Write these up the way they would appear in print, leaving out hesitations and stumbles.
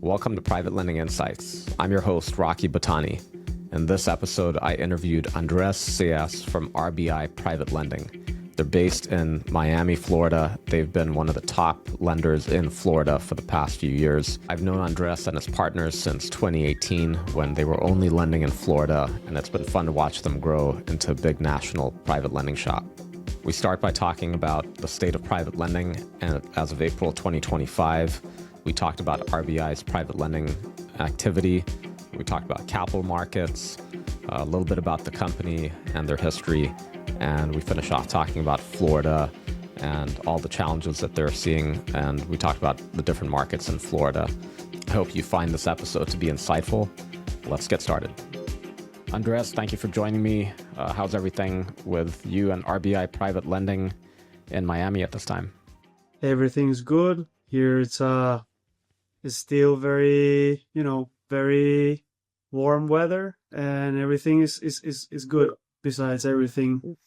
Welcome to Private Lending Insights. I'm your host, Rocky Butani. In this episode, I interviewed Andres Saias from RBI Private Lending. They're based in Miami, Florida. They've been one of the top lenders in Florida for the past few years. I've known Andres and his partners since 2018 when they were only lending in Florida, and it's been fun to watch them grow into a big national private lending shop. We start by talking about the state of private lending, and as of April 2025, we talked about RBI's private lending activity. We talked about capital markets, a little bit about the company and their history, and we finish off talking about Florida and all the challenges that they're seeing, and we talked about the different markets in Florida. I hope you find this episode to be insightful. Let's get started. Andres, thank you for joining me. How's everything with you and RBI Private Lending in Miami at this time? Everything's good. Here it's still very, very warm weather, and everything is good. Besides everything,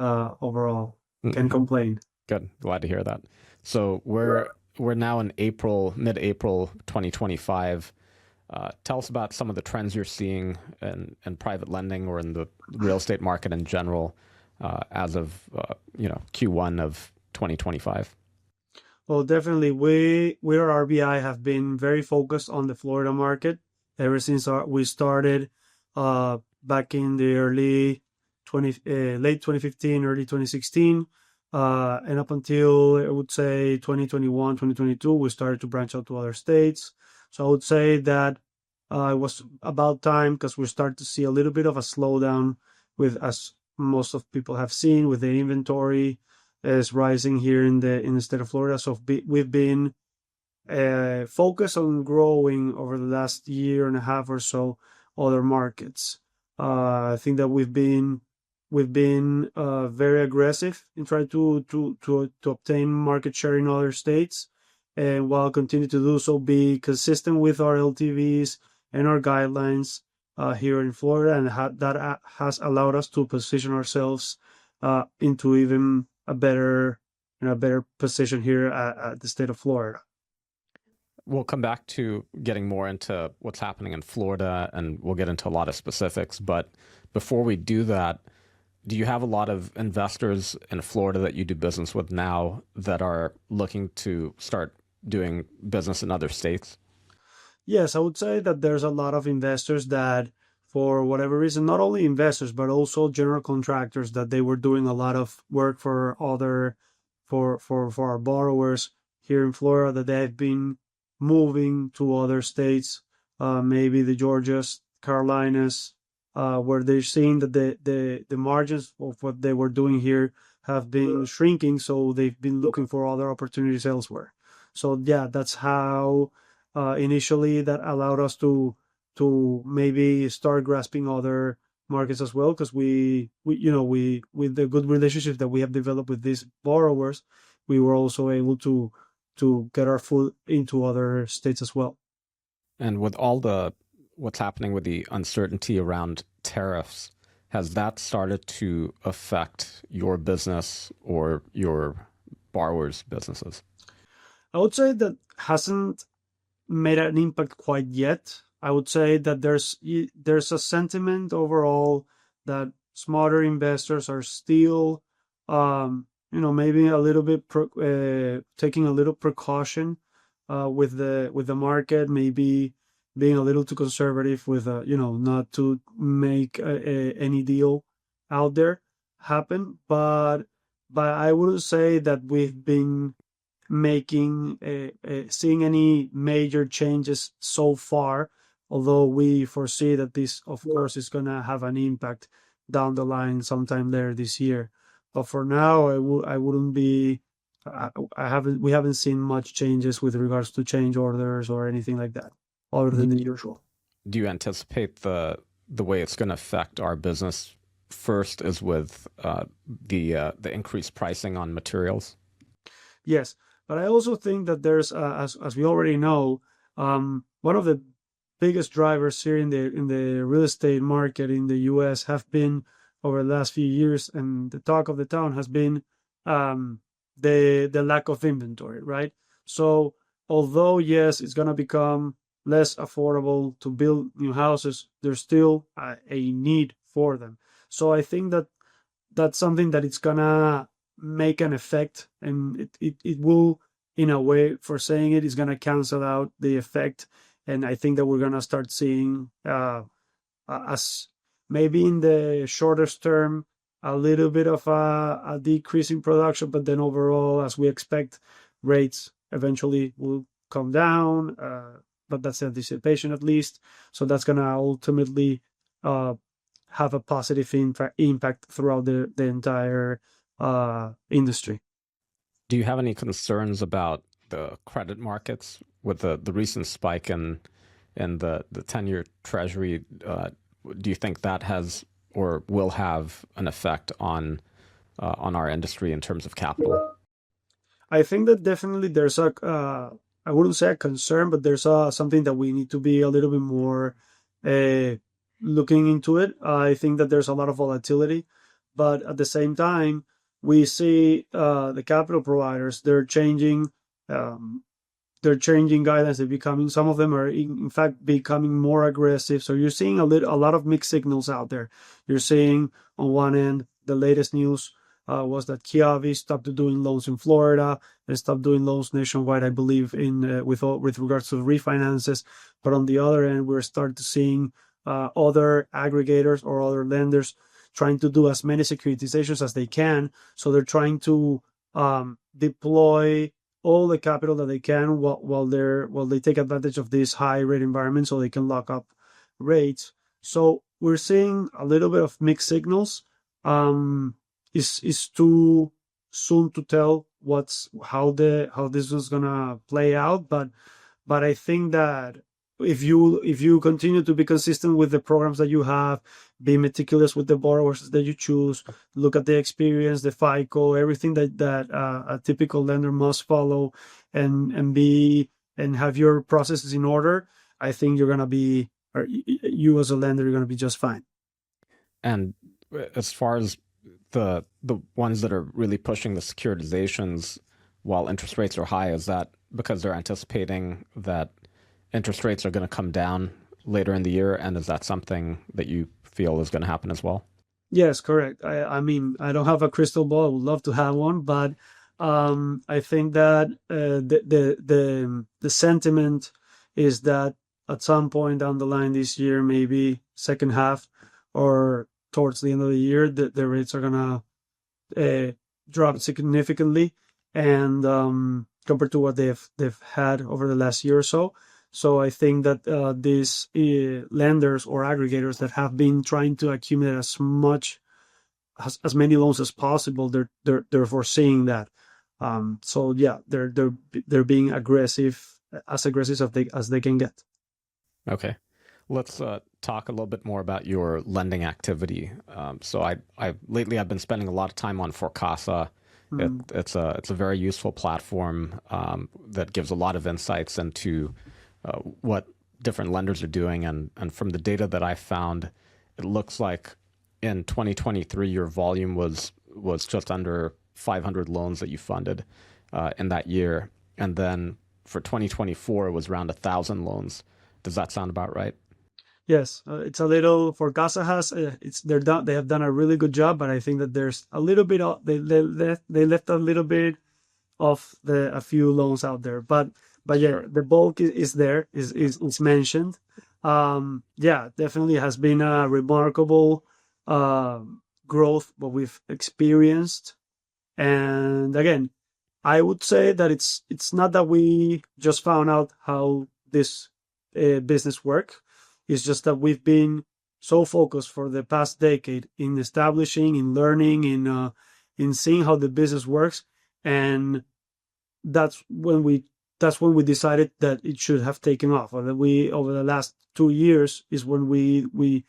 overall, can't complain. Good, glad to hear that. So we're now in mid-April 2025. Tell us about some of the trends you're seeing in private lending or in the real estate market in general as of Q1 of 2025. Well, definitely, we at RBI have been very focused on the Florida market ever since we started back in the late 2015, early 2016, and up until I would say 2021, 2022, we started to branch out to other states. So I would say that it was about time because we started to see a little bit of a slowdown as most of people have seen, with the inventory is rising here in the state of Florida. So we've been focused on growing over the last year and a half or so other markets. I think that we've been very aggressive in trying to obtain market share in other states, and while continue to do so, be consistent with our LTVs and our guidelines here in Florida, and that has allowed us to position ourselves into even a better position here at the state of Florida. We'll come back to getting more into what's happening in Florida, and we'll get into a lot of specifics. But before we do that, do you have a lot of investors in Florida that you do business with now that are looking to start doing business in other states? Yes, I would say that there's a lot of investors that, for whatever reason, not only investors, but also general contractors, that they were doing a lot of work for our borrowers here in Florida, that they've been moving to other states, maybe the Georgias, Carolinas, where they're seeing that the margins of what they were doing here have been shrinking, so they've been looking for other opportunities elsewhere. So yeah, that's how initially that allowed us to maybe start grasping other markets as well, because we with the good relationships that we have developed with these borrowers, we were also able to get our foot into other states as well. And with what's happening with the uncertainty around tariffs, has that started to affect your business or your borrowers' businesses? I would say that hasn't made an impact quite yet. I would say that there's a sentiment overall that smarter investors are still, maybe a little bit taking a little precaution with the market, maybe being a little too conservative with not to make any deal out there happen. But I wouldn't say that we've been seeing any major changes so far, although we foresee that this, of course, is going to have an impact down the line sometime later this year. But for now, we haven't seen much changes with regards to change orders or anything like that, other than the usual. Do you anticipate the way it's going to affect our business first is with the increased pricing on materials? Yes, but I also think that there's, as we already know, one of the biggest drivers here in the real estate market in the U.S. have been over the last few years, and the talk of the town has been the lack of inventory, right? So although yes, it's gonna become less affordable to build new houses, there's still a need for them. So I think that that's something that it's gonna make an effect, and it will, in a way, for saying it, is gonna cancel out the effect. And I think that we're gonna start seeing, as maybe in the shortest term, a little bit of a decrease in production, but then overall, as we expect, rates eventually will come down. But that's the anticipation, at least. So that's gonna ultimately have a positive impact throughout the entire industry. Do you have any concerns about the credit markets with the recent spike in the 10-year Treasury? Do you think that has or will have an effect on our industry in terms of capital? I think that definitely there's I wouldn't say a concern, but there's something that we need to be a little bit more uh, looking into it. I think that there's a lot of volatility, but at the same time, we see the capital providers, um, they're changing guidance. They're becoming, some of them are in fact becoming more aggressive. So you're seeing a lot of mixed signals out there. You're seeing on one end, the latest news was that Kiavi stopped doing loans in Florida and stopped doing loans nationwide, I believe, in with regards to refinances. But on the other end, we're starting to seeing other aggregators or other lenders trying to do as many securitizations as they can. So they're trying to deploy all the capital that they can while they take advantage of this high rate environment, so they can lock up rates. So we're seeing a little bit of mixed signals. It's too soon to tell how this is gonna play out, but I think that if you continue to be consistent with the programs that you have, be meticulous with the borrowers that you choose, look at the experience, the FICO, everything that a typical lender must follow, and have your processes in order, I think you're gonna be, or you as a lender, you're gonna be just fine. And as far as the ones that are really pushing the securitizations while interest rates are high, is that because they're anticipating that interest rates are going to come down later in the year? And is that something that you feel is going to happen as well? Yes, correct. I mean, I don't have a crystal ball. I would love to have one, but I think that the sentiment is that at some point down the line this year, maybe second half or towards the end of the year, the rates are gonna drop significantly, and compared to what they've had over the last year or so. So I think that these lenders or aggregators that have been trying to accumulate as many loans as possible, they're foreseeing that. So yeah, they're being aggressive, as aggressive as they can get. Okay. Let's talk a little bit more about your lending activity. So I lately I've been spending a lot of time on Forcasa. It's a very useful platform that gives a lot of insights into what different lenders are doing, and from the data that I found, it looks like in 2023 your volume was just under 500 loans that you funded in that year, and then for 2024 it was around 1,000 loans. Does that sound about right? Yes, it's a little for Casa has they have done a really good job, but I think that there's a little bit of they left a little bit of a few loans out there, but yeah, the bulk is there, is mentioned. Yeah, definitely has been a remarkable growth what we've experienced, and again, I would say that it's not that we just found out how this business work. It's just that we've been so focused for the past decade in establishing, in learning, in seeing how the business works, and that's when we decided that it should have taken off. Or that we over the last 2 years is when we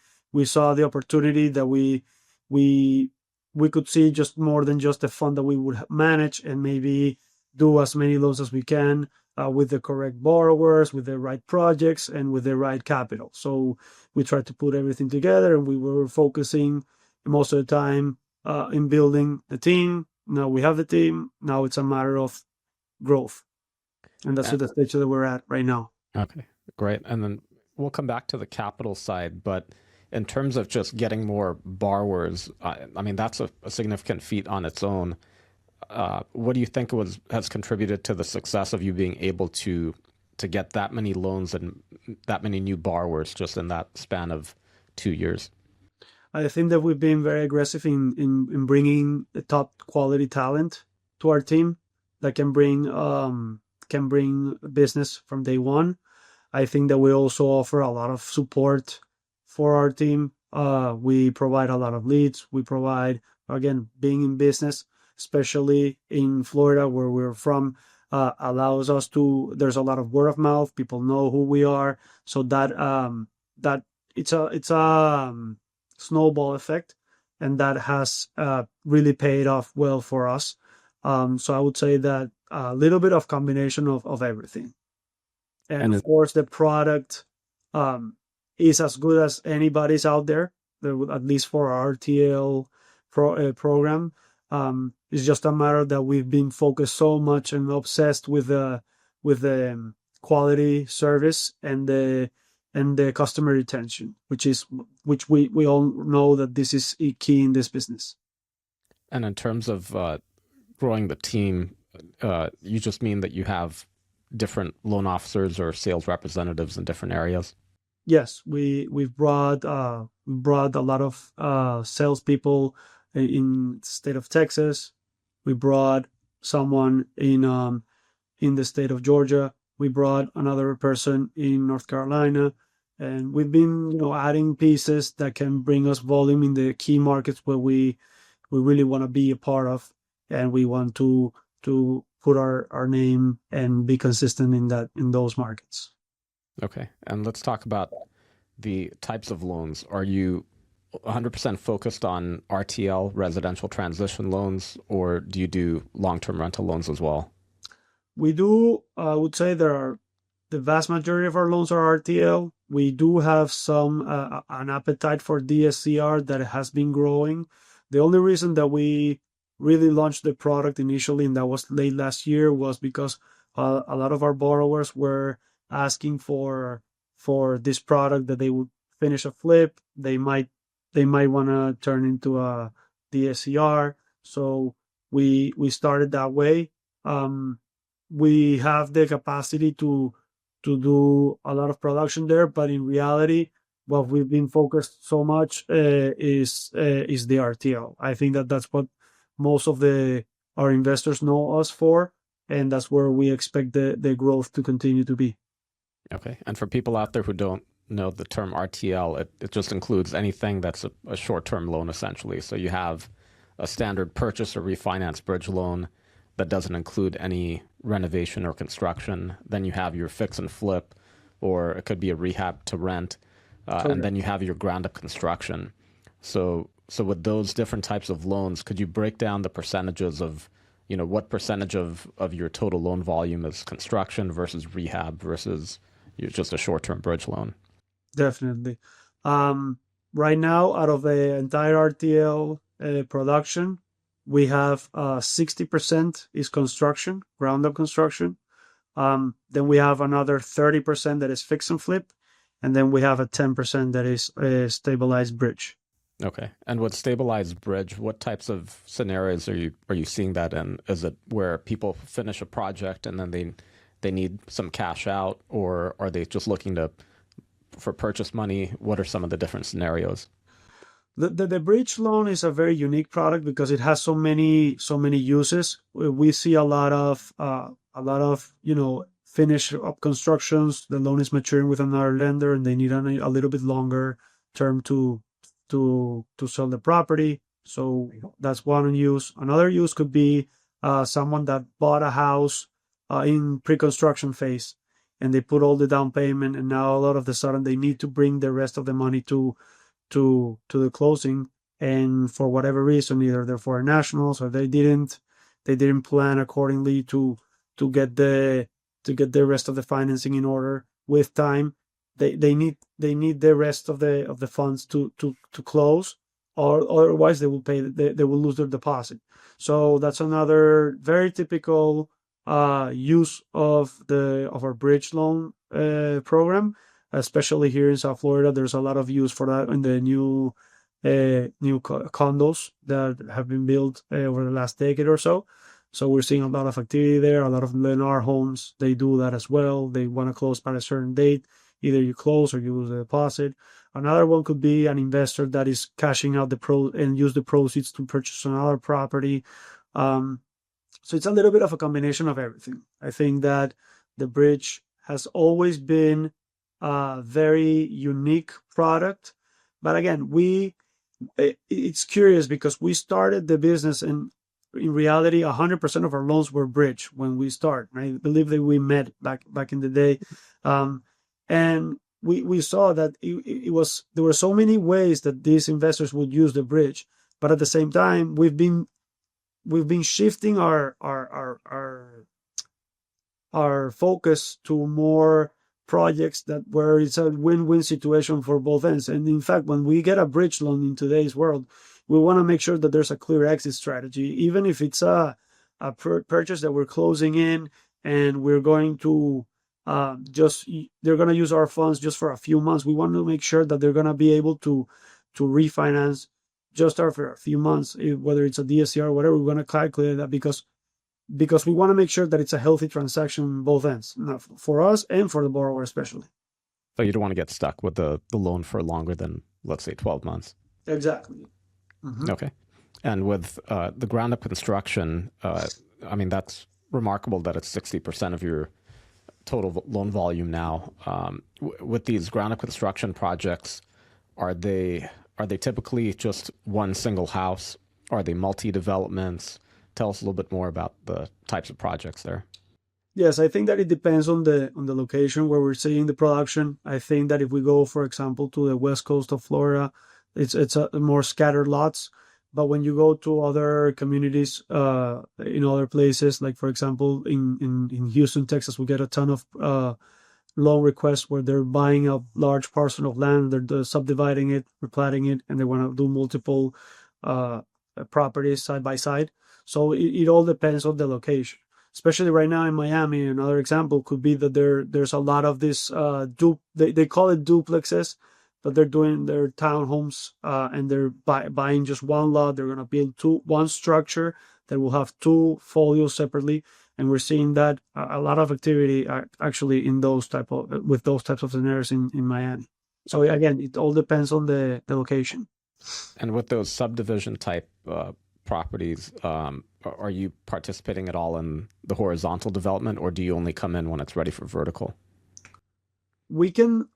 saw the opportunity that we could see just more than just a fund that we would manage, and maybe do as many loans as we can with the correct borrowers, with the right projects, and with the right capital. So we tried to put everything together, and we were focusing most of the time in building the team. Now we have the team. Now it's a matter of growth, and that's Uh, the stage that we're at right now. Okay. Great. And then we'll come back to the capital side, but in terms of just getting more borrowers, I mean, that's a significant feat on its own. What do you think has contributed to the success of you being able to get that many loans and that many new borrowers just in that span of 2 years? I think that we've been very aggressive in bringing the top quality talent to our team that can bring business from day one. I think that we also offer a lot of support for our team. We provide a lot of leads. We provide, again, being in business, especially in Florida where we're from, allows us to. There's a lot of word of mouth. People know who we are, so that it's a snowball effect, and that has really paid off well for us. So I would say that a little bit of combination of everything. And And of course, the product is as good as anybody's out there, at least for our RTL program. It's just a matter that we've been focused so much and obsessed with the quality service and the customer retention, which we all know that this is key in this business. and in terms of growing the team, you just mean that you have different loan officers or sales representatives in different areas? Yes, we've brought a lot of salespeople in the state of Texas. We brought someone in the state of Georgia. We brought another person in North Carolina, and we've been adding pieces that can bring us volume in the key markets where we really want to be a part of, and we want to put our name and be consistent in those markets. Okay. And let's talk about the types of loans. Are you 100% focused on RTL, residential transition loans, or do you do long-term rental loans as well? We do, I would say the vast majority of our loans are RTL. We do have an appetite for DSCR that has been growing. The only reason that we really launched the product initially, and that was late last year, was because a lot of our borrowers were asking for this product that they would finish a flip. They might want to turn into a DSCR. So we started that way. We have the capacity to do a lot of production there, but in reality, what we've been focused so much is the RTL. I think that that's what most of our investors know us for, and that's where we expect the growth to continue to be. Okay. And for people out there who don't know the term RTL, it just includes anything that's a short-term loan, essentially. So you have a standard purchase or refinance bridge loan that doesn't include any renovation or construction. Then you have your fix and flip, or it could be a rehab to rent. And then you have your ground up construction. So with those different types of loans, could you break down the percentages of, what percentage of your total loan volume is construction versus rehab versus just a short-term bridge loan? Definitely. Right now, out of the entire RTL production, we have 60% is construction, ground up construction. Then we have another 30% that is fix and flip, and then we have a 10% that is a stabilized bridge. Okay. And with stabilized bridge, what types of scenarios are you seeing that in? Is it where people finish a project and then they need some cash out, or are they just looking for purchase money? What are some of the different scenarios? The bridge loan is a very unique product because it has so many uses. We see a lot of finish up constructions. The loan is maturing with another lender, and they need a little bit longer term to sell the property. So that's one use. Another use could be someone that bought a house in pre-construction phase, and they put all the down payment, and now all of a sudden they need to bring the rest of the money to the closing, and for whatever reason, either they're foreign nationals or they didn't plan accordingly to get the rest of the financing in order with time. They need the rest of the funds to close, or otherwise they will lose their deposit. So that's another very typical use of our bridge loan program, especially here in South Florida. There's a lot of use for that in the new condos that have been built over the last decade or so. So we're seeing a lot of activity there. A lot of Lennar homes, they do that as well. They want to close by a certain date. Either you close or you lose the deposit. Another one could be an investor that is cashing out and use the proceeds to purchase another property. So it's a little bit of a combination of everything. I think that the bridge has always been a very unique product. But again, it's curious because we started the business and in reality, 100% of our loans were bridge when we started. Right? I believe that we met back in the day. And we saw that there were so many ways that these investors would use the bridge. But at the same time, we've been shifting our focus to more projects where it's a win-win situation for both ends. And in fact, when we get a bridge loan in today's world, we want to make sure that there's a clear exit strategy, even if it's a purchase that we're closing in and we're going to they're going to use our funds just for a few months. We want to make sure that they're going to be able to refinance just after a few months, whether it's a DSCR or whatever. We're going to calculate that because we want to make sure that it's a healthy transaction on both ends, for us and for the borrower especially. So you don't want to get stuck with the loan for longer than, let's say, 12 months. Exactly. Mm-hmm. Okay. And with the ground-up construction, I mean, that's remarkable that it's 60% of your total loan volume now. With these ground-up construction projects, are they typically just one single house? Are they multi-developments? Tell us a little bit more about the types of projects there. Yes, I think that it depends on the location where we're seeing the production. I think that if we go, for example, to the west coast of Florida, it's more scattered lots. But when you go to other communities in other places, like for example in Houston, Texas, we get a ton of loan requests where they're buying a large parcel of land, they're subdividing it, replatting it, and they want to do multiple properties side by side. So it all depends on the location. Especially right now in Miami, another example could be that there's a lot of this they call it duplexes, but they're doing their townhomes and they're buying just one lot. They're going to build one structure that will have two folios separately, and we're seeing that a lot of activity actually in with those types of scenarios in Miami. So again, it all depends on the location. And with those subdivision type properties, are you participating at all in the horizontal development, or do you only come in when it's ready for vertical? We can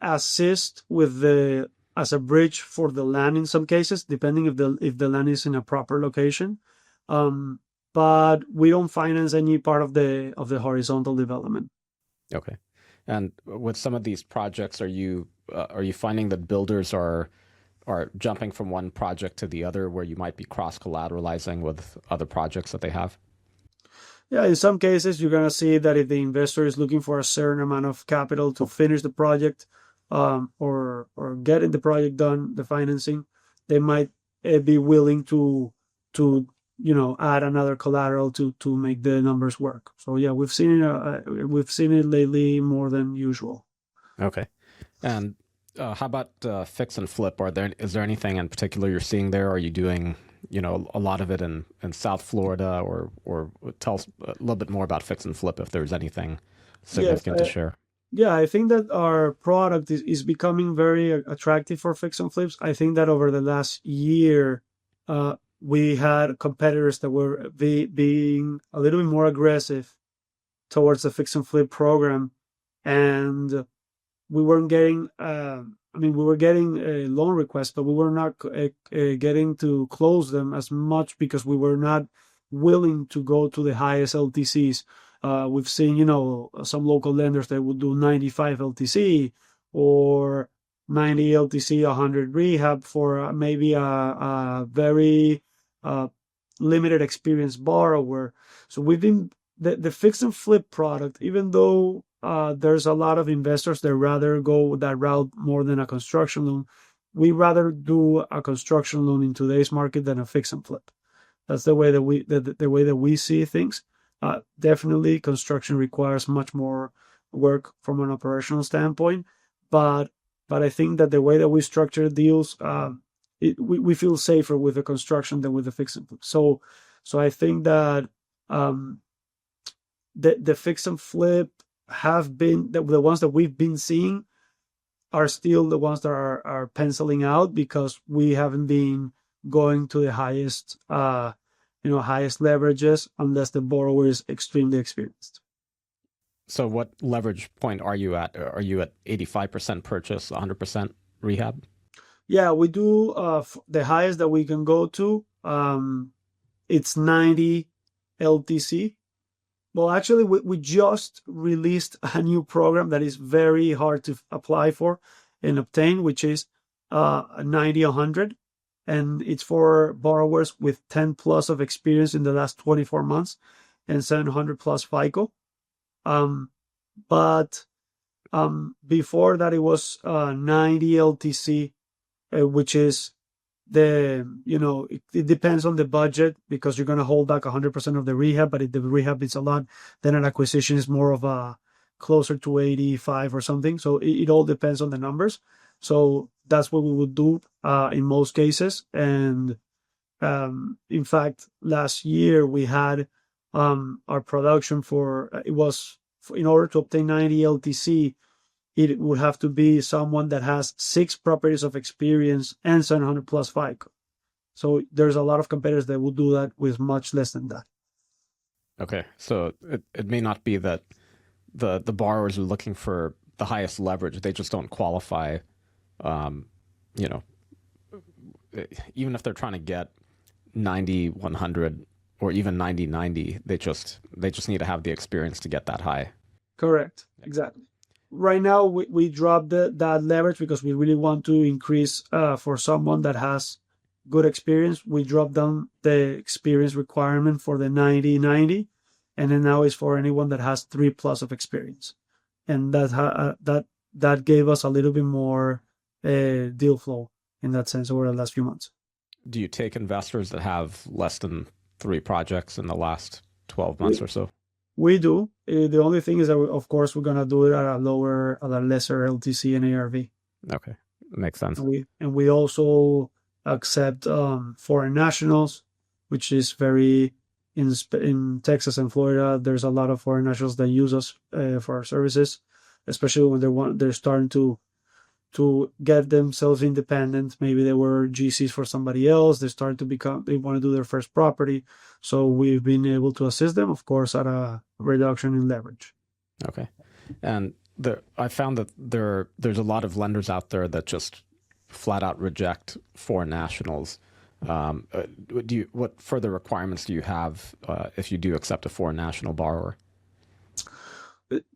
assist with as a bridge for the land in some cases, depending if the land is in a proper location. But we don't finance any part of the horizontal development. Okay. And with some of these projects, are you finding that builders are jumping from one project to the other, where you might be cross-collateralizing with other projects that they have? Yeah, in some cases, you're going to see that if the investor is looking for a certain amount of capital to finish the project or getting the project done, the financing, they might be willing to add another collateral to make the numbers work. So yeah, we've seen it lately more than usual. Okay. And how about fix and flip? Is there anything in particular you're seeing there? Are you doing a lot of it in South Florida, or tell us a little bit more about fix and flip if there's anything significant to share? Yeah, I think that our product is becoming very attractive for fix and flips. I think that over the last year, we had competitors that were being a little bit more aggressive towards the fix and flip program, and we weren't getting. We were getting loan requests, but we were not getting to close them as much because we were not willing to go to the highest LTCs. We've seen, some local lenders that would do 95 LTC or 90 LTC, 100 rehab for maybe a very limited experience borrower. So we've been the fix and flip product, even though there's a lot of investors that rather go that route more than a construction loan. We rather do a construction loan in today's market than a fix and flip. That's the way that we see things. Definitely, construction requires much more work from an operational standpoint. But I think that the way that we structure deals, we feel safer with the construction than with the fix and flip. So I think that the fix and flip have been the ones that we've been seeing are still the ones that are penciling out, because we haven't been going to the highest highest leverages unless the borrower is extremely experienced. So what leverage point are you at? Are you at 85% purchase, 100% rehab? Yeah, we do the highest that we can go to. It's 90 LTC. Well, actually, we just released a new program that is very hard to apply for and obtain, which is 90-100. And it's for borrowers with 10 plus of experience in the last 24 months and 700 plus FICO. But before that, it was 90 LTC, which is it depends on the budget, because you're going to hold back 100% of the rehab. But if the rehab is a lot, then an acquisition is more of a closer to 85 or something. So it all depends on the numbers. So that's what we would do in most cases. And in fact, last year we had our production in order to obtain 90 LTC, it would have to be someone that has 6 properties of experience and 700 plus FICO. So there's a lot of competitors that will do that with much less than that. Okay, so it may not be that the borrowers are looking for the highest leverage. They just don't qualify. Even if they're trying to get 90-100 or even 90-90, they just need to have the experience to get that high. Correct. Exactly. Right now, we dropped that leverage because we really want to increase for someone that has good experience. We dropped down the experience requirement for the 90-90, and then now it's for anyone that has 3 plus of experience, and that gave us a little bit more deal flow in that sense over the last few months. Do you take investors that have less than 3 projects in the last 12 months or so? We do. The only thing is that, of course, we're going to do it at a lesser LTC and ARV. Okay. Makes sense. And we also accept foreign nationals, which is very, in Texas and Florida, there's a lot of foreign nationals that use us for our services, especially when they're starting to get themselves independent. Maybe they were GCs for somebody else. They want to do their first property. So we've been able to assist them, of course, at a reduction in leverage. Okay. And I found that there's a lot of lenders out there that just flat out reject foreign nationals. What further requirements do you have if you do accept a foreign national borrower?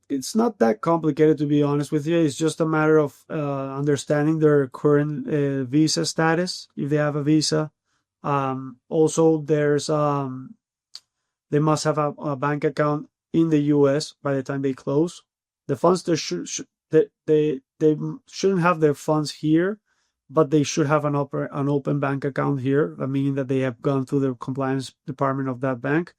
It's not that complicated, to be honest with you. It's just a matter of understanding their current visa status, if they have a visa. Also, they must have a bank account in the U.S. by the time they close. The funds they shouldn't have their funds here, but they should have an open bank account here, meaning that they have gone through the compliance department of that bank.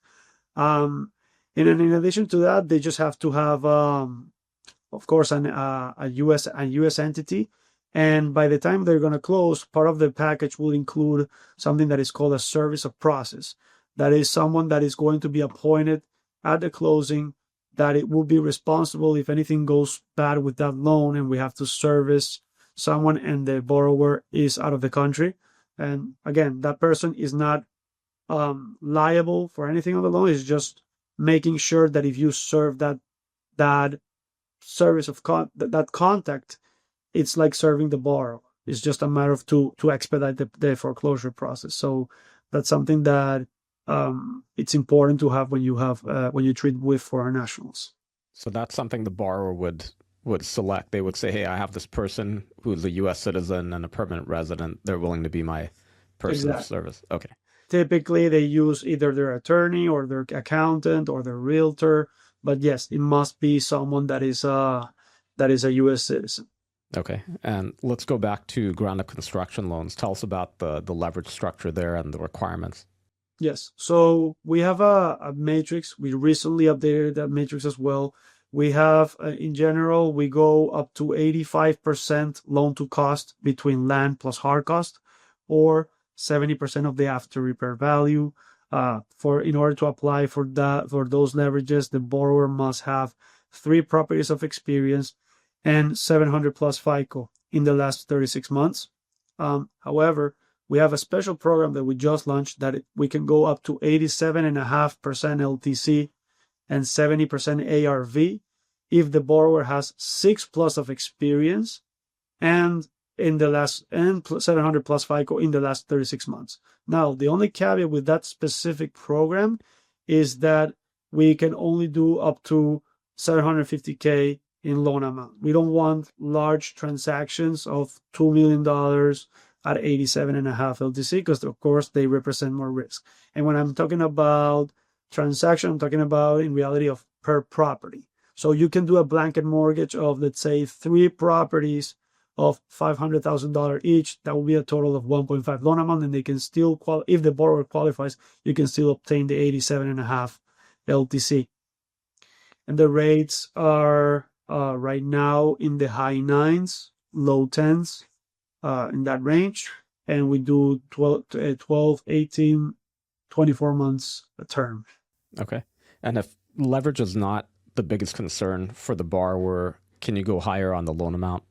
And in addition to that, they just have to have, of course, a U.S. entity. And by the time they're going to close, part of the package will include something that is called a service of process. That is someone that is going to be appointed at the closing, that it will be responsible if anything goes bad with that loan and we have to service someone and the borrower is out of the country. And again, that person is not liable for anything on the loan. It's just making sure that if you serve that service of that contact, it's like serving the borrower. It's just a matter of to expedite the foreclosure process. So that's something that it's important to have when you treat with foreign nationals. So that's something the borrower would select. They would say, hey, I have this person who's a U.S. citizen and a permanent resident. They're willing to be my person of service. Okay. Typically, they use either their attorney or their accountant or their realtor. But yes, it must be someone that is a U.S. citizen. Okay. And let's go back to ground-up construction loans. Tell us about the leverage structure there and the requirements. Yes. So we have a matrix. We recently updated that matrix as well, We have, in general, we go up to 85% loan to cost between land plus hard cost, or 70% of the after repair value. In order to apply for those leverages, the borrower must have 3 properties of experience and 700 plus FICO in the last 36 months. However, we have a special program that we just launched that we can go up to 87.5% LTC and 70% ARV if the borrower has 6 plus of experience and 700 plus FICO in the last 36 months. Now, the only caveat with that specific program is that we can only do up to $750K in loan amount. We don't want large transactions of $2 million at 87.5 LTC because, of course, they represent more risk. And when I'm talking about transaction, I'm talking about in reality of per property. So you can do a blanket mortgage of, let's say, 3 properties of $500,000 each. That will be a total of 1.5 loan amount, and they can still if the borrower qualifies, you can still obtain the 87.5 LTC. And the rates are right now in the high 9s, low 10s, in that range, and we do 12, 18, 24 months a term. Okay. And if leverage is not the biggest concern for the borrower, can you go higher on the loan amount?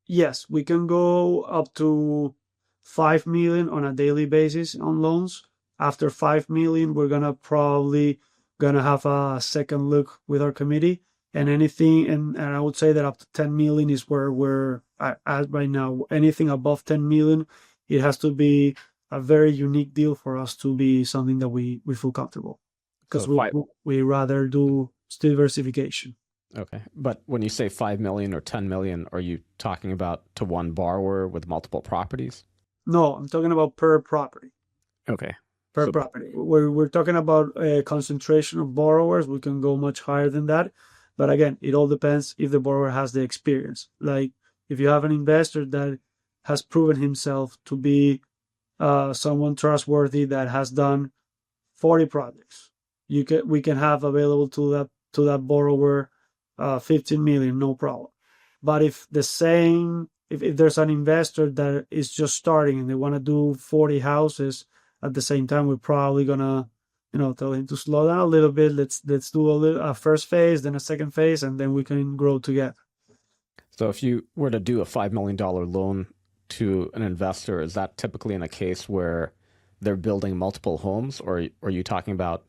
Yes, we can go up to 5 million on a daily basis on loans. After 5 million, we're probably gonna have a second look with our committee, and anything, and I would say that up to 10 million is where we're at right now. Anything above 10 million, it has to be a very unique deal for us to be something that we feel comfortable, because we rather do diversification. Okay. But when you say 5 million or 10 million, are you talking about to one borrower with multiple properties? No, I'm talking about per property. Okay. Per property. We're talking about a concentration of borrowers. We can go much higher than that. But again, it all depends if the borrower has the experience. Like if you have an investor that has proven himself to be someone trustworthy that has done 40 projects, we can have available to that borrower 15 million, no problem. But if there's an investor that is just starting and they want to do 40 houses at the same time, we're probably gonna tell him to slow down a little bit. Let's do a first phase, then a second phase, and then we can grow together. So if you were to do a $5 million loan to an investor, is that typically in a case where they're building multiple homes, or are you talking about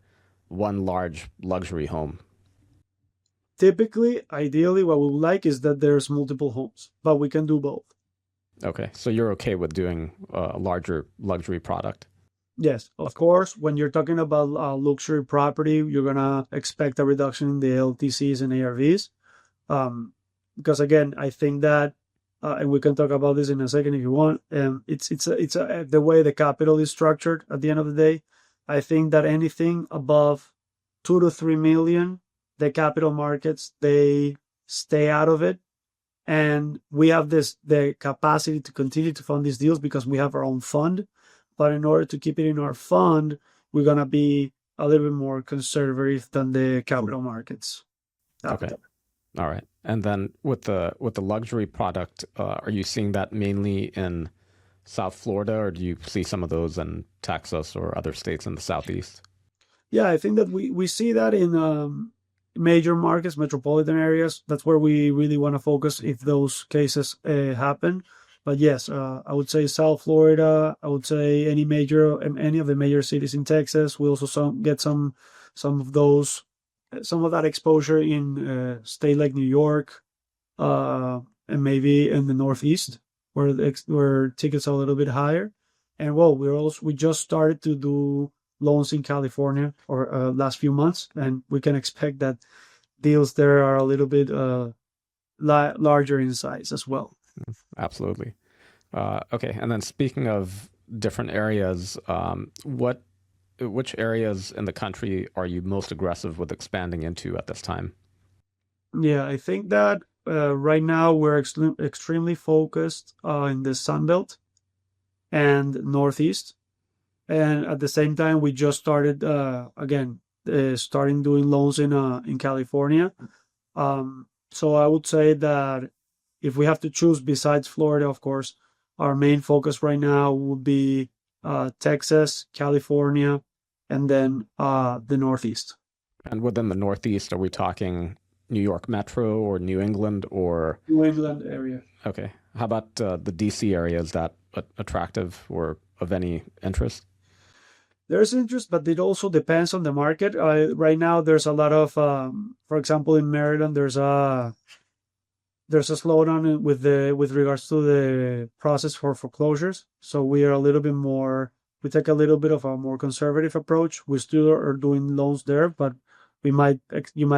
one large luxury home? Typically, ideally, what we would like is that there's multiple homes, but we can do both. Okay, so you're okay with doing a larger luxury product? Yes, of course. When you're talking about luxury property, you're gonna expect a reduction in the LTCs and ARVs, because again, I think that, and we can talk about this in a second if you want. It's the way the capital is structured. At the end of the day, I think that anything above 2 to 3 million, the capital markets, they stay out of it, and we have the capacity to continue to fund these deals because we have our own fund. But in order to keep it in our fund, we're gonna be a little bit more conservative than the capital markets. Okay. All right. And then with the luxury product, are you seeing that mainly in South Florida, or do you see some of those in Texas or other states in the Southeast? Yeah, I think that we see that in major markets, metropolitan areas. That's where we really want to focus if those cases happen. But yes, I would say South Florida. I would say any of the major cities in Texas. We also get some of that exposure in state like New York, and maybe in the Northeast where tickets are a little bit higher. And well, we just started to do loans in California or last few months, and we can expect that deals there are a little bit larger in size as well. Absolutely. Okay, and then speaking of different areas, which areas in the country are you most aggressive with expanding into at this time? Yeah, I think that right now we're extremely focused in the Sun Belt and Northeast. And at the same time, we just started starting doing loans in California. So I would say that if we have to choose besides Florida, of course, our main focus right now would be Texas, California, and then the Northeast. And within the Northeast, are we talking New York Metro or New England or? New England area. Okay. How about the DC area? Is that attractive or of any interest? There's interest, but it also depends on the market. Right now, there's a lot of, for example, in Maryland, there's a slowdown with regards to the process for foreclosures. So we take a little bit of a more conservative approach. We still are doing loans there, but you might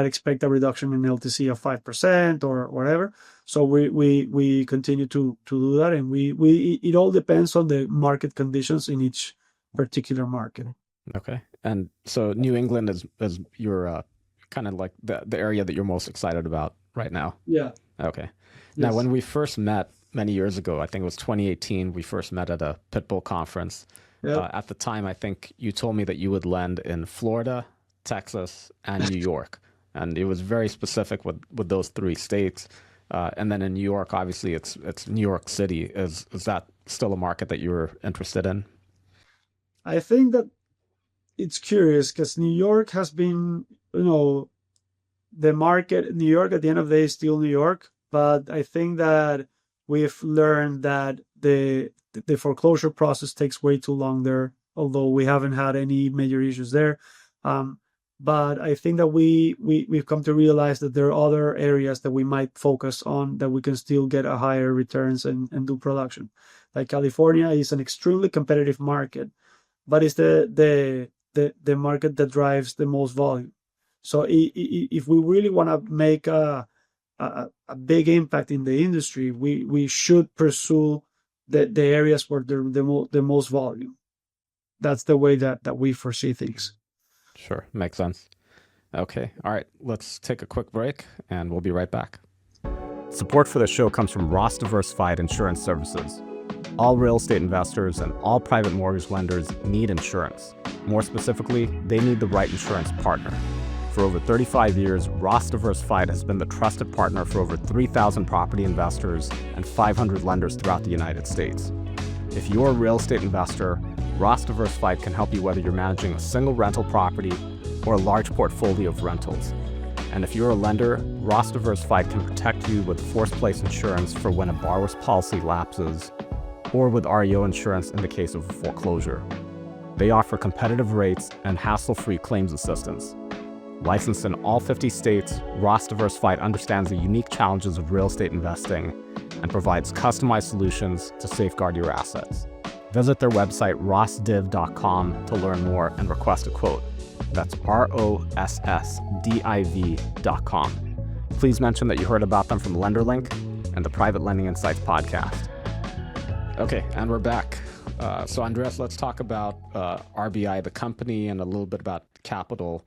expect a reduction in LTC of 5% or whatever. So we continue to do that, and it all depends on the market conditions in each particular market. Okay. And so New England is your kind of like the area that you're most excited about right now. Yeah. Okay. Yes. Now, when we first met many years ago, I think it was 2018, we first met at a Pitbull conference. Yep. At the time, I think you told me that you would lend in Florida, Texas, and New York. And it was very specific with those three states. And then in New York, obviously, it's New York City. Is that still a market that you're interested in? I think that it's curious because New York has been, the market, New York at the end of the day is still New York, but I think that we've learned that the foreclosure process takes way too long there, although we haven't had any major issues there. But I think that we've come to realize that there are other areas that we might focus on that we can still get a higher returns and do production. Like California is an extremely competitive market, but it's the market that drives the most volume. So if we really want to make a big impact in the industry, we should pursue the areas where the most volume. That's the way that we foresee things. Sure, makes sense. Okay, all right, let's take a quick break and we'll be right back. Support for the show comes from Ross Diversified Insurance Services. All real estate investors and all private mortgage lenders need insurance. More specifically, they need the right insurance partner. For over 35 years, Ross Diversified has been the trusted partner for over 3,000 property investors and 500 lenders throughout the United States. If you're a real estate investor, Ross Diversified can help you whether you're managing a single rental property or a large portfolio of rentals. And if you're a lender, Ross Diversified can protect you with force-place insurance for when a borrower's policy lapses, or with REO insurance in the case of a foreclosure. They offer competitive rates and hassle-free claims assistance. Licensed in all 50 states, Ross Diversified understands the unique challenges of real estate investing and provides customized solutions to safeguard your assets. Visit their website, rossdiv.com, to learn more and request a quote. That's ROSSDIV.com. Please mention that you heard about them from LenderLink and the Private Lending Insights podcast. Okay, and we're back. So Andres, let's talk about RBI, the company, and a little bit about capital.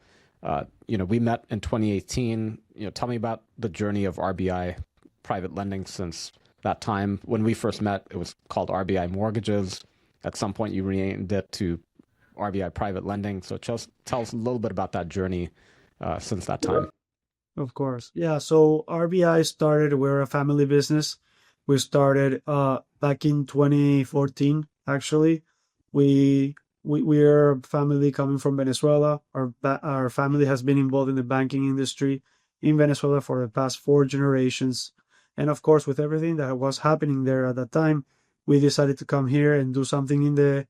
We met in 2018. Tell me about the journey of RBI Private Lending since that time. When we first met, it was called RBI Mortgages. At some point, you renamed it to RBI Private Lending. So tell us a little bit about that journey since that time. Of course. Yeah, so RBI started, we're a family business. We started back in 2014, actually. We're a family coming from Venezuela. Our family has been involved in the banking industry in Venezuela for the past 4 generations. And of course, with everything that was happening there at that time, we decided to come here and do something in the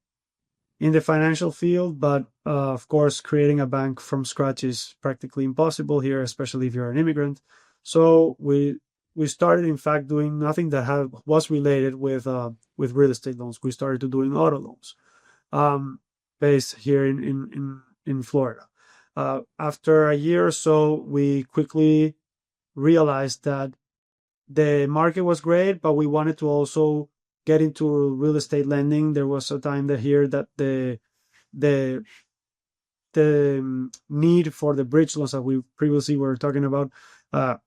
financial field. But of course, creating a bank from scratch is practically impossible here, especially if you're an immigrant. So we started, in fact, doing nothing that was related with real estate loans. We started to doing auto loans, based here in Florida. After a year or so, we quickly realized that the market was great, but we wanted to also get into real estate lending. There was a time that the need for the bridge loans that we previously were talking about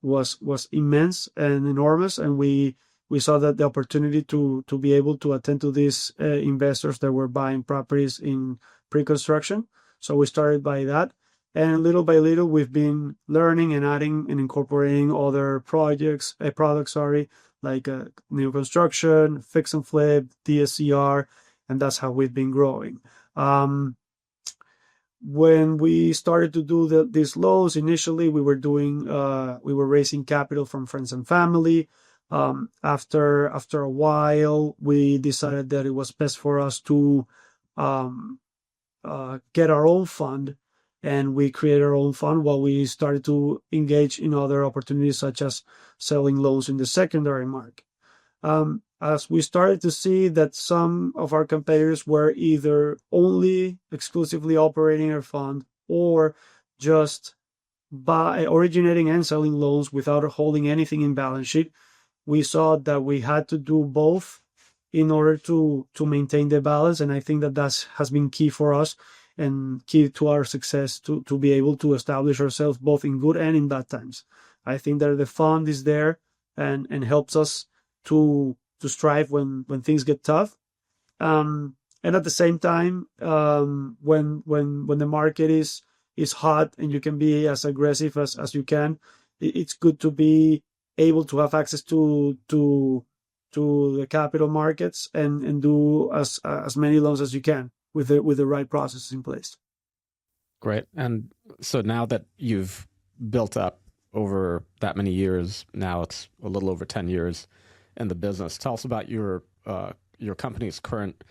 was immense and enormous, and we saw that the opportunity to be able to attend to these investors that were buying properties in pre-construction. So we started by that, And little by little, we've been learning and adding and incorporating other products, like new construction, fix and flip, DSCR, and that's how we've been growing. When we started to do these loans, initially we were raising capital from friends and family. After a while, we decided that it was best for us to get our own fund, and we created our own fund while we started to engage in other opportunities such as selling loans in the secondary market. As we started to see that some of our competitors were either only exclusively operating a fund or just by originating and selling loans without holding anything in balance sheet, we saw that we had to do both in order to maintain the balance. And I think that has been key for us and key to our success to be able to establish ourselves both in good and in bad times. I think that the fund is there and helps us to strive when things get tough. And at the same time, when the market is hot and you can be as aggressive as you can, it's good to be able to have access to the capital markets and do as many loans as you can with the right processes in place. Great. And so now that you've built up over that many years, now it's a little over 10 years in the business. Tell us about your company's current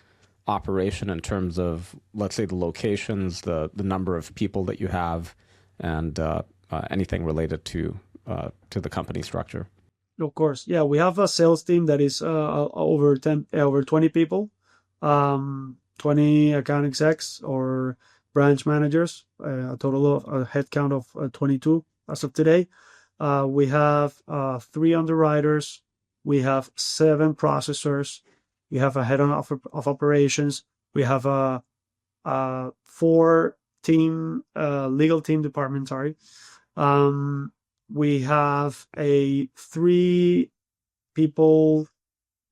operation in terms of, let's say, the locations, the number of people that you have, and anything related to the company structure. Of course, yeah, we have a sales team that is over 20 people, 20 account execs or branch managers, a total of a headcount of 22 as of today. We have 3 underwriters. We have 7 processors. We have a head of operations. We have a 4 legal team department. Sorry. We have a 3 people.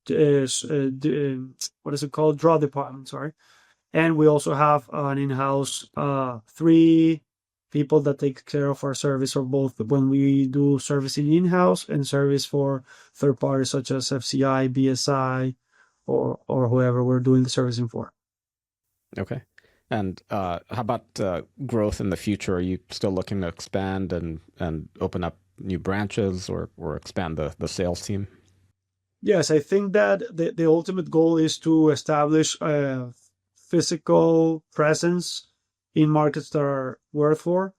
What is it called? Draw department. Sorry. And we also have an in-house 3 people that take care of our service, or both when we do servicing in-house and service for third parties such as FCI, BSI, or whoever we're doing the servicing for. Okay. And how about growth in the future? Are you still looking to expand and open up new branches or expand the sales team? Yes, I think that the ultimate goal is to establish a physical presence in markets that are worth for.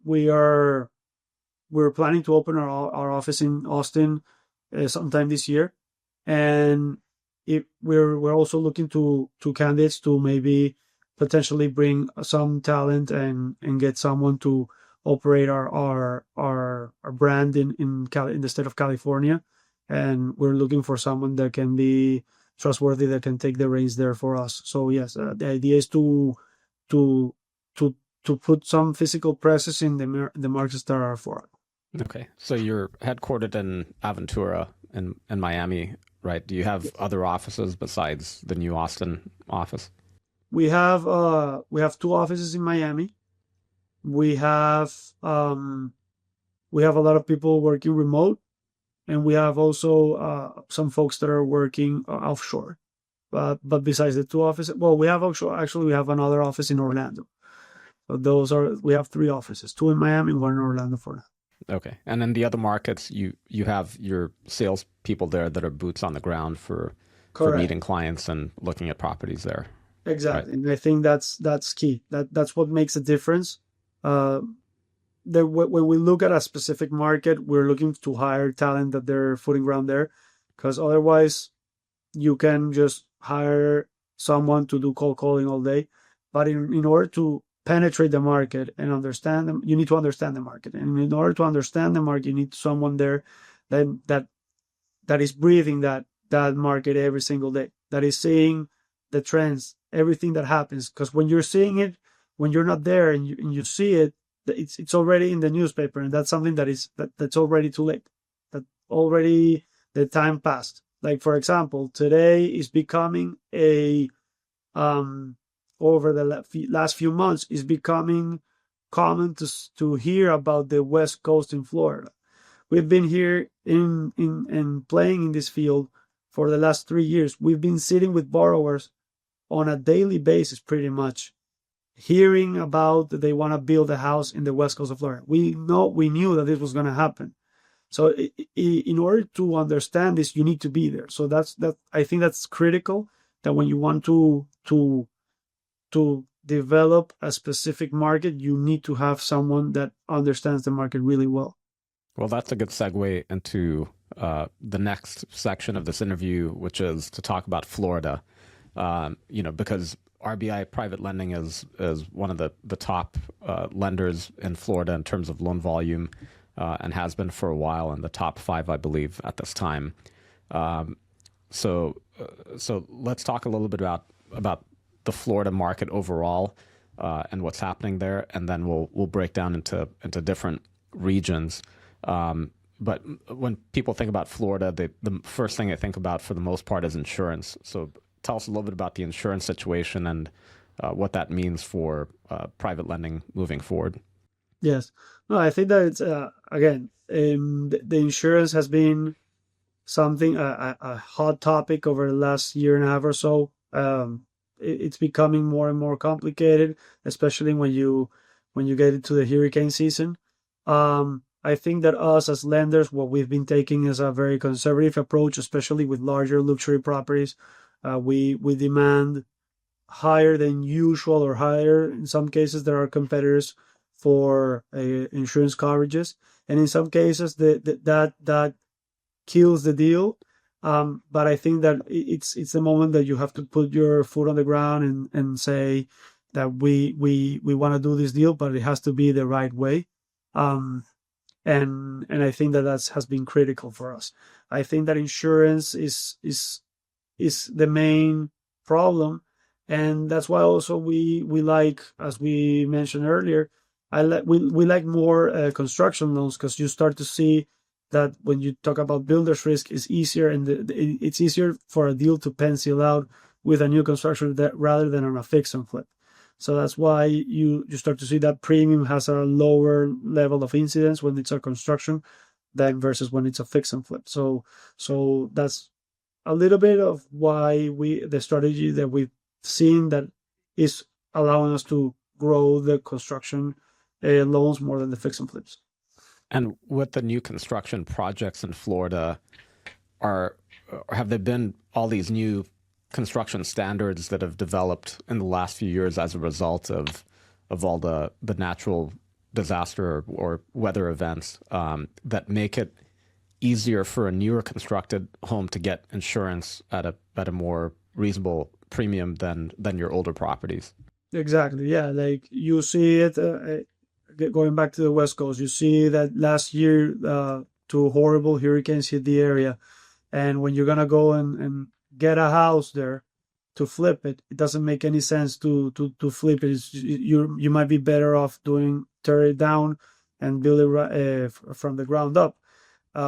We're planning to open our office in Austin sometime this year, and we're also looking to candidates to maybe potentially bring some talent and get someone to operate our brand in the state of California, and we're looking for someone that can be trustworthy, that can take the reins there for us. So yes, the idea is to put some physical presence in the markets that are for it. Okay, so you're headquartered in Aventura in Miami, right? Do you have other offices besides the new Austin office? We have 2 offices in Miami. We have a lot of people working remote, and we have also some folks that are working offshore. But besides the 2 offices, well, we have we have another office in Orlando. So we have 3 offices, 2 in Miami, 1 in Orlando for now. Okay. And in the other markets, you have your sales people there that are boots on the ground for meeting clients and looking at properties there. Exactly. Right. And I think that's key. That's what makes a difference. When we look at a specific market, we're looking to hire talent that they're footing ground there, because otherwise you can just hire someone to do cold calling all day. But in order to penetrate the market and understand them, you need to understand the market. And in order to understand the market, you need someone there that is breathing that market every single day, that is seeing the trends, everything that happens. Because when you're seeing it, when you're not there and you see it, it's already in the newspaper, and that's something that's already too late. That already the time passed. Like, for example, today is becoming over the last few months is becoming common to hear about the West Coast in Florida. We've been here in playing in this field for the last 3 years. We've been sitting with borrowers on a daily basis, pretty much, hearing about that they want to build a house in the West Coast of Florida. We knew that this was going to happen. So in order to understand this, you need to be there. So I think that's critical, that when you want to develop a specific market, you need to have someone that understands the market really well. Well, that's a good segue into the next section of this interview, which is to talk about Florida. Because RBI Private Lending is one of the top lenders in Florida in terms of loan volume, and has been for a while, in the top 5, I believe, at this time. So let's talk a little bit about the Florida market overall, and what's happening there, and then we'll break down into different regions. But when people think about Florida, the first thing they think about for the most part is insurance. So tell us a little bit about the insurance situation and what that means for private lending moving forward. Yes. No, I think that it's, again, the insurance has been something, a hot topic over the last year and a half or so. It's becoming more and more complicated, especially when you get into the hurricane season. I think that us as lenders, what we've been taking is a very conservative approach, especially with larger luxury properties. We demand higher than usual, or higher in some cases there are competitors for insurance coverages, and in some cases that kills the deal. But I think that it's the moment that you have to put your foot on the ground and say that we want to do this deal, but it has to be the right way. And I think that has been critical for us. I think that insurance is the main problem, and that's why also we like, as we mentioned earlier, we like more construction loans, because you start to see that when you talk about builder's risk, it's easier, and it's easier for a deal to pencil out with a new construction rather than on a fix and flip. So that's why you start to see that premium has a lower level of incidence when it's a construction than versus when it's a fix and flip. So that's a little bit of why the strategy that we've seen that is allowing us to grow the construction loans more than the fix and flips. And with the new construction projects in Florida, have there been all these new construction standards that have developed in the last few years as a result of all the natural disaster or weather events that make it easier for a newer constructed home to get insurance at a more reasonable premium than your older properties? Exactly. Yeah, like you see it going back to the West Coast. You see that last year 2 horrible hurricanes hit the area, and when you're gonna go and get a house there to flip it, it doesn't make any sense to flip it. You might be better off tear it down and build it from the ground up,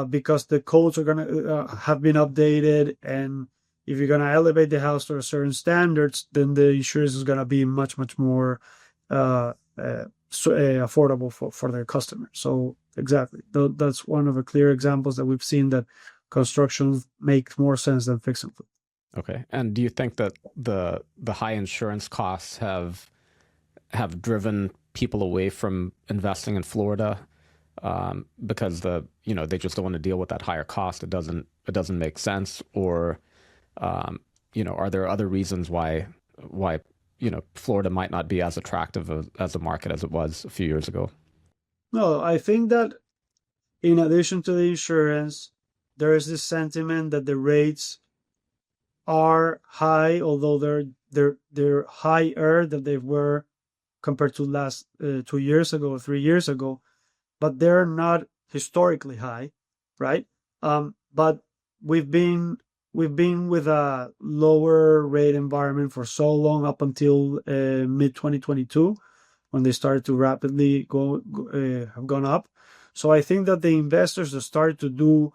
because the codes are gonna have been updated, and if you're gonna elevate the house to a certain standards, then the insurance is gonna be much more affordable for their customers. So exactly, that's one of the clear examples that we've seen that construction makes more sense than fix and flip. Okay. And do you think that the high insurance costs have driven people away from investing in Florida because they just don't want to deal with that higher cost? It doesn't make sense, or are there other reasons why Florida might not be as attractive as a market as it was a few years ago? No, I think that in addition to the insurance, there is this sentiment that the rates are high, although they're higher than they were compared to last 2 years ago or 3 years ago, but they're not historically high, right? But we've been with a lower rate environment for so long, up until mid 2022, when they started to rapidly have gone up. So I think that the investors that started to do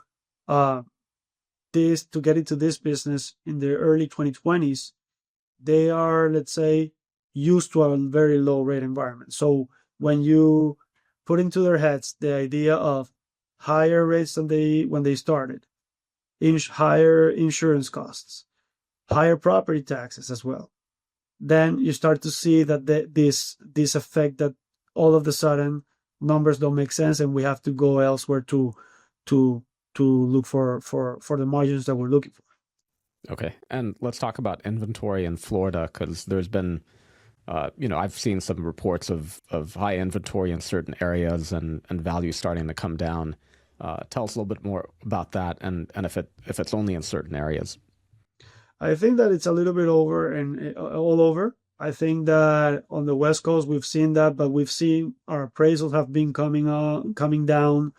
this, to get into this business in the early 2020s, they are, let's say, used to a very low rate environment. So when you put into their heads the idea of higher rates than when they started, higher insurance costs, higher property taxes as well, then you start to see that this effect that all of a sudden numbers don't make sense and we have to go elsewhere to look for the margins that we're looking for. Okay, and let's talk about inventory in Florida, because there's been, I've seen some reports of high inventory in certain areas and values starting to come down. Tell us a little bit more about that, and if it's only in certain areas. I think that it's a little bit over and all over. I think that on the West Coast we've seen that, but we've seen our appraisals have been coming down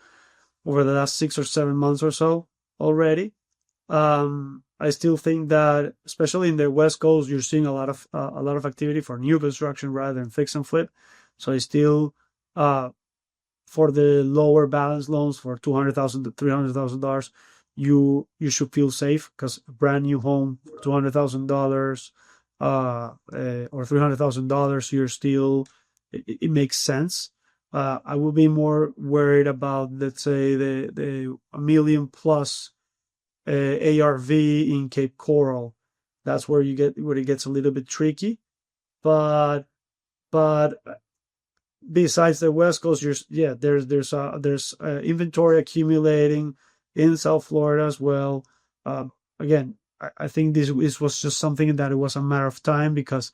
over the last 6 or 7 months or so already. I still think that, especially in the West Coast, you're seeing a lot of activity for new construction rather than fix and flip. So I still, for the lower balance loans for $200,000 to $300,000, you should feel safe, because a brand new home for $200,000 or $300,000, you're still, it makes sense. I will be more worried about, let's say, the a million plus ARV in Cape Coral. That's where it gets a little bit tricky. But besides the West Coast, there's inventory accumulating in South Florida as well. Again, I think this was just something that it was a matter of time, because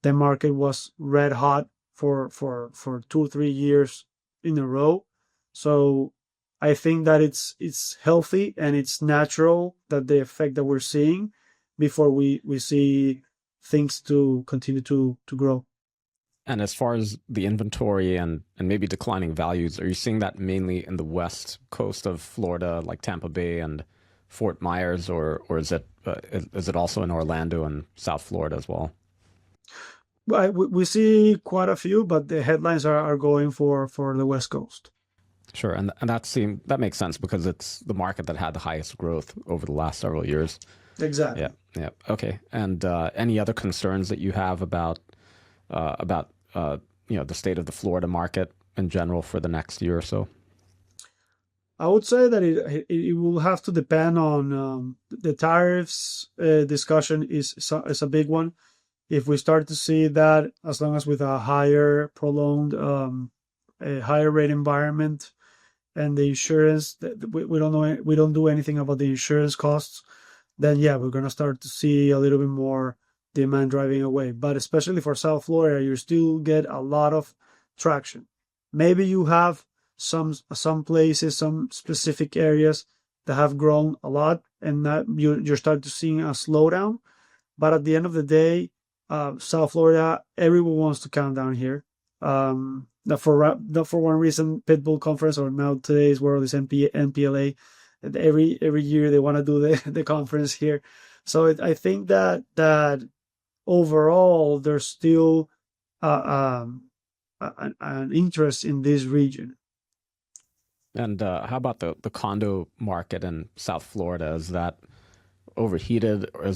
the market was red hot for 2-3 years in a row. So I think that it's healthy and it's natural that the effect that we're seeing before we see things to continue to grow. And as far as the inventory and maybe declining values, are you seeing that mainly in the west coast of Florida, like Tampa Bay and Fort Myers, or is it also in Orlando and South Florida as well? But we see quite a few, but the headlines are going for the West Coast. Sure, and that makes sense, because it's the market that had the highest growth over the last several years. Exactly. Yeah. Okay. And any other concerns that you have about the state of the Florida market in general for the next year or so? I would say that it will have to depend on the tariffs discussion is a big one. If we start to see that, as long as with a higher prolonged a higher rate environment, and the insurance, we don't know, we don't do anything about the insurance costs, then yeah, we're gonna start to see a little bit more demand driving away. But especially for South Florida, you still get a lot of traction. Maybe you have some places, some specific areas that have grown a lot, and that you're starting to see a slowdown. But at the end of the day, South Florida, everyone wants to come down here. Not for one reason, Pitbull Conference, or now today's world is NPLA. And every year they want to do the conference here. So I think that overall there's still an interest in this region. And how about the condo market in South Florida? Is that overheated, or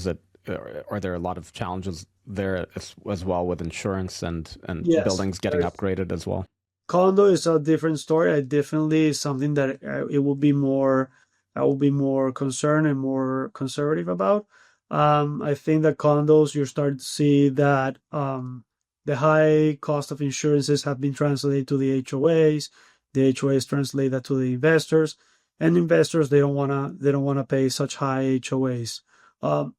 are there a lot of challenges there as well with insurance and Yes, buildings getting upgraded as well? condo is a different story. I definitely something that I will be more concerned and more conservative about. I think that condos, you're starting to see that the high cost of insurances have been translated to the HOAs. The HOAs translate that to the investors, and investors, they don't wanna pay such high HOAs.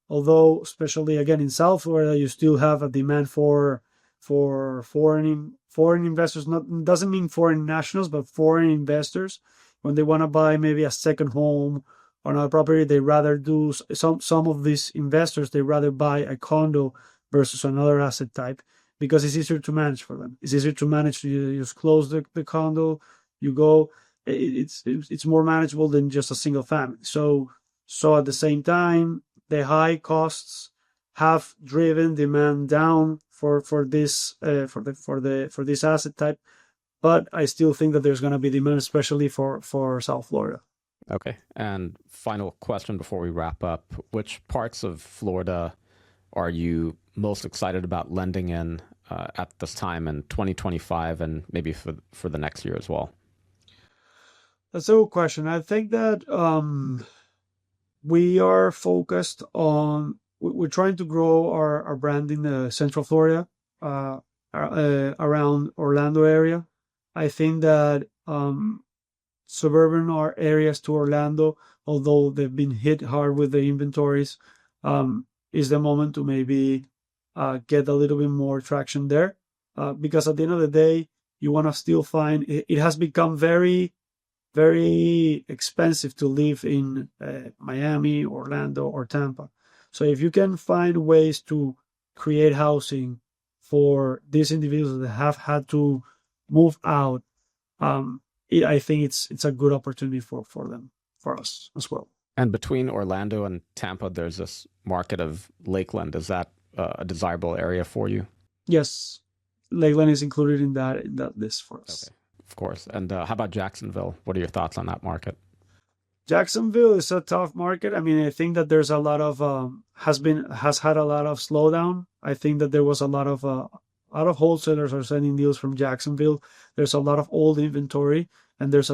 Although, especially again in South Florida, you still have a demand for foreign investors. Not doesn't mean foreign nationals, but foreign investors. When they want to buy maybe a second home or another property, they rather do some of these investors. They rather buy a condo versus another asset type, because it's easier to manage for them. It's easier to manage. You just close the condo, you go. It's more manageable than just a single family. So at the same time, the high costs have driven demand down for this asset type. But I still think that there's going to be demand, especially for South Florida. Okay. And final question before we wrap up: which parts of Florida are you most excited about lending in? at this time in 2025 and maybe for the next year as well? That's a good question. I think that we are focused on, we're trying to grow our brand in the Central Florida, around Orlando area. I think that suburban areas to Orlando, although they've been hit hard with the inventories, is the moment to maybe get a little bit more traction there. Because at the end of the day, you want to still find, it has become very, very expensive to live in Miami, Orlando, or Tampa. So if you can find ways to create housing for these individuals that have had to move out, I think it's a good opportunity for them, for us as well. And between Orlando and Tampa, there's this market of Lakeland. Is that a desirable area for you? Yes, Lakeland is included in that list for us. Okay. Of course. And how about Jacksonville? What are your thoughts on that market? Jacksonville is a tough market. I mean, I think that there's a lot of has had a lot of slowdown. I think that there was a lot of wholesalers are sending deals from Jacksonville. There's a lot of old inventory, and there's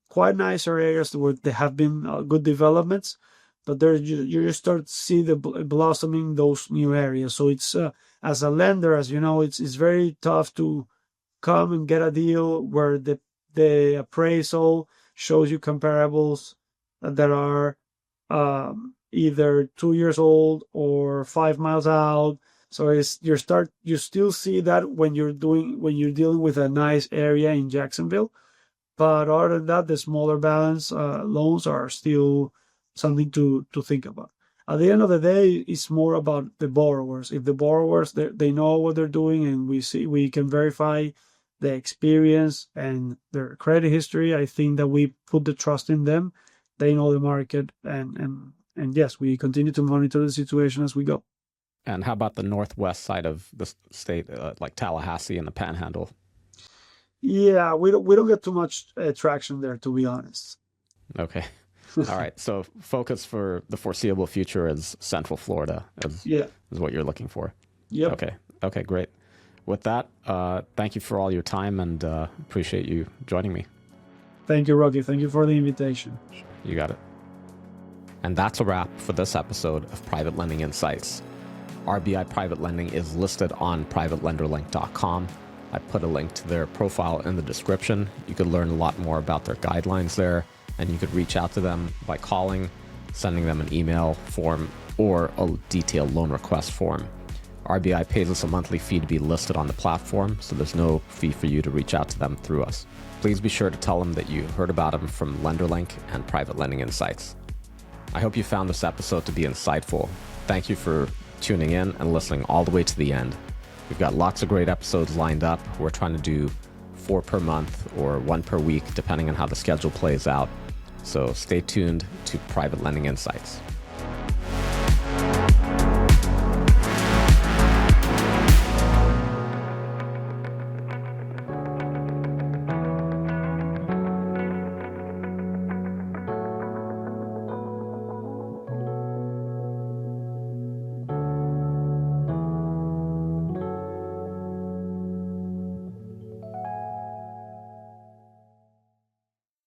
quite nicer areas where there have been good developments, but there you just start to see the blossoming those new areas. So it's as a lender, as you know, it's very tough to come and get a deal where the appraisal shows you comparables that are either 2 years old or 5 miles out. So you still see that when you're dealing with a nice area in Jacksonville. But other than that, the smaller balance loans are still something to think about. At the end of the day, it's more about the borrowers. If the borrowers they know what they're doing, and we can verify the experience and their credit history, I think that we put the trust in them. They know the market, and yes, we continue to monitor the situation as we go. And how about the northwest side of the state, like Tallahassee and the Panhandle? Yeah, we don't get too much traction there, to be honest. Okay. All right. So focus for the foreseeable future is Central Florida is what you're looking for. Yep. Okay. Okay, great. With that, thank you for all your time, and appreciate you joining me. Thank you, Rocky. Thank you for the invitation. You got it. And that's a wrap for this episode of Private Lending Insights. RBI Private Lending is listed on privatelenderlink.com. I put a link to their profile in the description. You could learn a lot more about their guidelines there, and you could reach out to them by calling, sending them an email form, or a detailed loan request form. RBI pays us a monthly fee to be listed on the platform, so there's no fee for you to reach out to them through us. Please be sure to tell them that you heard about them from LenderLink and Private Lending Insights. I hope you found this episode to be insightful. Thank you for tuning in and listening all the way to the end. We've got lots of great episodes lined up. We're trying to do 4 per month or 1 per week, depending on how the schedule plays out. So stay tuned to Private Lending Insights.